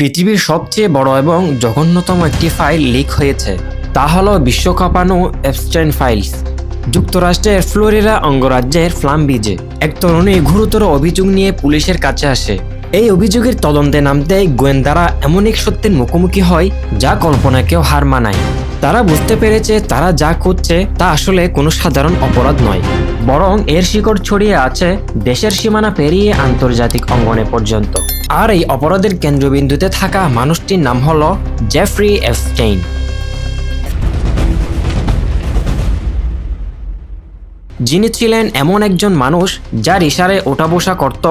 পৃথিবীর সবচেয়ে বড় এবং জঘন্যতম একটি ফাইল লিক হয়েছে। তা হলো বিশ্বকাপানো এপস্টাইন ফাইলস। যুক্তরাষ্ট্রের ফ্লোরিডা অঙ্গরাজ্যের ফ্লামবিজে এক তরুণী গুরুতর অভিযোগ নিয়ে পুলিশের কাছে আসে। এই অভিযোগের তদন্তে নামতে গোয়েন্দারা এমন এক সত্যের মুখোমুখি হয় যা কল্পনাকেও হার মানায়। তারা বুঝতে পেরেছে তারা যা করছে তা আসলে কোনো সাধারণ অপরাধ নয়, বরং এর শিকড় ছড়িয়ে আছে দেশের সীমানা পেরিয়ে আন্তর্জাতিক অঙ্গনে পর্যন্ত। আর এই অপরাধের কেন্দ্রবিন্দুতে থাকা মানুষটির নাম হলো জেফ্রি এপস্টাইন। যিনি ছিলেন এমন একজন মানুষ যার ইশারায় ওঠা বসা করত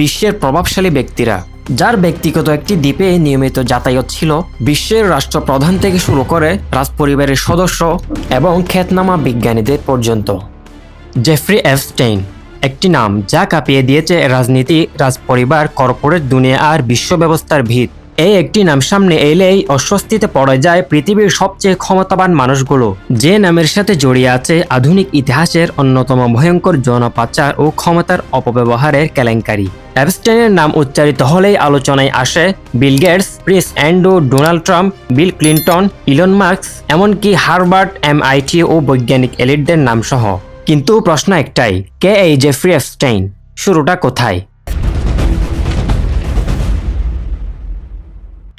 বিশ্বের প্রভাবশালী ব্যক্তিরা, যার ব্যক্তিগত একটি দ্বীপে নিয়মিত যাতায়াত ছিল বিশ্বের রাষ্ট্রপ্রধান থেকে শুরু করে রাজপরিবারের সদস্য এবং খ্যাতনামা বিজ্ঞানীদের পর্যন্ত। জেফ্রি এপস্টাইন একটি নাম যা কাঁপিয়ে দিয়েছে রাজনীতি, রাজপরিবার, কর্পোরেট দুনিয়া আর বিশ্ব ব্যবস্থার ভিত। এই একটি নাম সামনে এলেই অস্বস্তিতে পড়ে যায় পৃথিবীর সবচেয়ে ক্ষমতাবান মানুষগুলো, যে নামের সাথে জড়িয়ে আছে আধুনিক ইতিহাসের অন্যতম ভয়ঙ্কর যৌন পাচার ও ক্ষমতার অপব্যবহারের কেলেঙ্কারি। এপস্টাইনের নাম উচ্চারিত হলেই আলোচনায় আসে Bill Gates, Prince Andrew, Donald Trump, Bill Clinton, Elon Musk, এমনকি হার্ভার্ড, MIT ও বৈজ্ঞানিক এলিটদের নাম সহ। কিন্তু প্রশ্ন একটাই, কে এই জেফ্রি এপস্টাইন? শুরুটা কোথায়?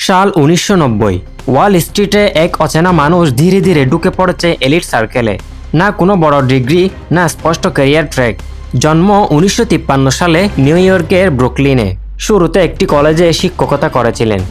সাল 1990। ওয়াল স্ট্রিটে এক অচেনা মানুষ ধীরে ধীরে ঢুকে পড়েছে এলিট সার্কেলে। না কোনো বড় ডিগ্রি, না স্পষ্ট ক্যারিয়ার ট্র্যাক। জন্ম 1953 সালে নিউ ইয়র্কের ব্রুকলিনে। শুরুতে একটি কলেজে শিক্ষকতা করেছিলেন,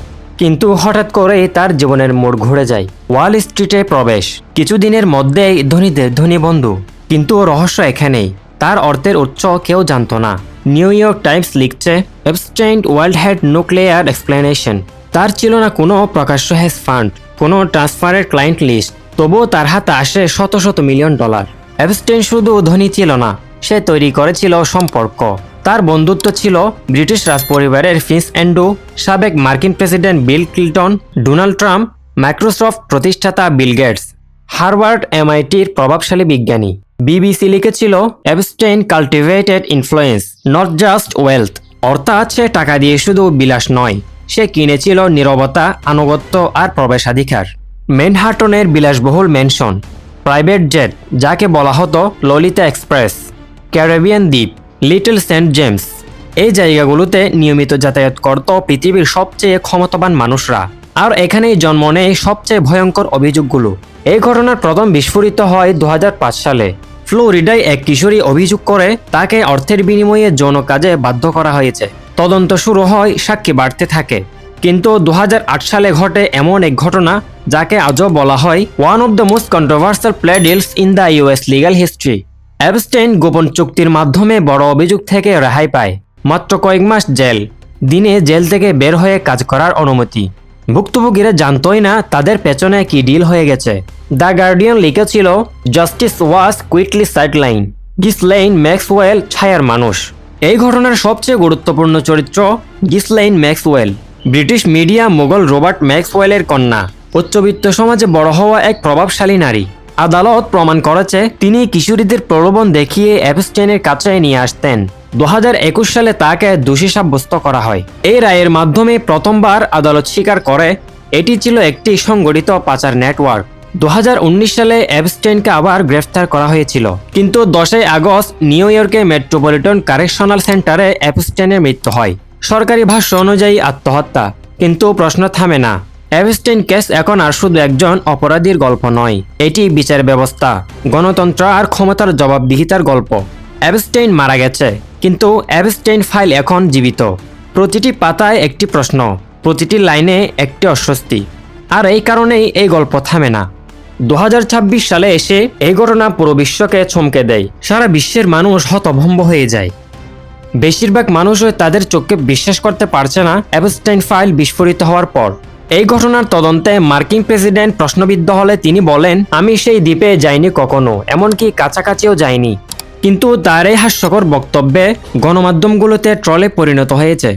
কিন্তু হঠাৎ করেই তার জীবনের মোড় ঘুরে যায়। ওয়াল স্ট্রিটে প্রবেশ, কিছুদিনের মধ্যেই ধনীদের ধনী বন্ধু। কিন্তু রহস্য এখানেই, তার অর্থের উৎস কেউ জানত না। নিউ ইয়র্ক টাইমস লিখছে, Epstein world had no clear explanation. তার ছিল না কোনো প্রকাশ্য হেজ ফান্ড, কোনো ট্রান্সফারের ক্লায়েন্ট লিস্ট, তবুও তার হাতে আসে শত শত মিলিয়ন ডলার। এপস্টাইন শুধু ধনী ছিল না, সে তৈরি করেছিল সম্পর্ক। তার বন্ধুত্ব ছিল ব্রিটিশ রাজপরিবারের প্রিন্স অ্যান্ড্রু, সাবেক মার্কিন president Bill Clinton, Donald Trump, Microsoft প্রতিষ্ঠাতা বিল গেটস, হার্ভার্ড, MITর প্রভাবশালী বিজ্ঞানী। BBC লিখেছিল, Epstein cultivated influence, not just wealth. অর্থাৎ সে টাকা দিয়ে শুধু বিলাস নয়, সে কিনেছিল নীরবতা, আনুগত্য আর প্রবেশাধিকার। ম্যানহাটনের বিলাসবহুল ম্যানশন, প্রাইভেট জেট যাকে বলা হতো ললিতা এক্সপ্রেস, ক্যারিবিয়ান দ্বীপ, লিটল সেন্ট জেমস, এই জায়গাগুলোতে নিয়মিত যাতায়াত করত পৃথিবীর সবচেয়ে ক্ষমতাবান মানুষরা। আর এখানেই জন্ম নেয় সবচেয়ে ভয়ঙ্কর অভিযোগগুলো। এই ঘটনার প্রথম বিস্ফোরিত হয় 2005 সালে। ফ্লোরিডায় এক কিশোরী অভিযোগ করে তাকে অর্থের বিনিময়ে যৌন কাজে বাধ্য করা হয়েছে। তদন্ত শুরু হয়, সাক্ষী বাড়তে থাকে। কিন্তু 2008 সালে ঘটে এমন এক ঘটনা যাকে আজও বলা হয় one of the most controversial play deals in the US legal history. Epstein গোপন চুক্তির মাধ্যমে বড় অভিযোগ থেকে রেহাই পায়। মাত্র কয়েক মাস জেল, দিনে জেল থেকে বের হয়ে কাজ করার অনুমতি। ভুক্তভোগীরা জানতই না তাদের পেছনে কি ডিল হয়ে গেছে। দ্য গার্ডিয়ান লিখেছিল, justice was quickly sideline, Ghislaine Maxwell ছায়ার মানুষ। এই ঘটনার সবচেয়ে গুরুত্বপূর্ণ চরিত্র Ghislaine Maxwell, British media mogul Robert ম্যাক্সওয়েলের কন্যা, উচ্চবিত্ত সমাজে বড় হওয়া এক প্রভাবশালী নারী। আদালত প্রমাণ করেছে তিনি কিশোরীদের প্রলোভন দেখিয়ে এপস্টাইনের কাছে নিয়ে আসতেন। 2021 সালে তাকে দোষী সাব্যস্ত করা হয়। এই রায়ের মাধ্যমে প্রথমবার আদালত স্বীকার করে এটি ছিল একটি সংগঠিত পাচার নেটওয়ার্ক। 2019 সালে এপস্টাইনকে আবার গ্রেফতার করা হয়েছিল, কিন্তু 10 আগস্ট নিউ ইয়র্কে মেট্রোপলিটন কারেকশনাল সেন্টারে এপস্টাইনের মৃত্যু হয়। সরকারি ভাষ্য অনুযায়ী আত্মহত্যা। কিন্তু প্রশ্ন থামে না। এপস্টাইন কেস এখন আর শুধু একজন অপরাধীর গল্প নয়, এটি বিচার ব্যবস্থা, গণতন্ত্র আর ক্ষমতার জবাবদিহিতার গল্প। এপস্টাইন মারা গেছে, কিন্তু এপস্টাইন ফাইল এখন জীবিত। প্রতিটি পাতায় একটি প্রশ্ন, প্রতিটি লাইনে একটি অস্বস্তি। আর এই কারণেই এই গল্প থামে না। 2026 সালে এসে এই ঘটনা পুরো বিশ্বকে চমকে দেয়। সারা বিশ্বের মানুষ হতভম্ব হয়ে যায়। বেশিরভাগ মানুষও তাদের চোখকে বিশ্বাস করতে পারছে না এপস্টাইন ফাইল বিস্ফোরিত হওয়ার পর। এই ঘটনার তদন্তে মার্কিন প্রেসিডেন্ট প্রশ্নবিদ্ধ হলে তিনি বলেন, আমি সেই দ্বীপে যাইনি কখনো, এমনকি কাছাকাছিও যাইনি। কিন্তু তার এই হাস্যকর বক্তব্যে গণমাধ্যমগুলোতে ট্রলে পরিণত হয়েছে।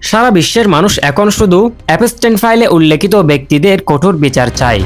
সারা বিশ্বের মানুষ এখন শুধু এপস্টাইন ফাইলে উল্লেখিত ব্যক্তিদের কঠোর বিচার চায়।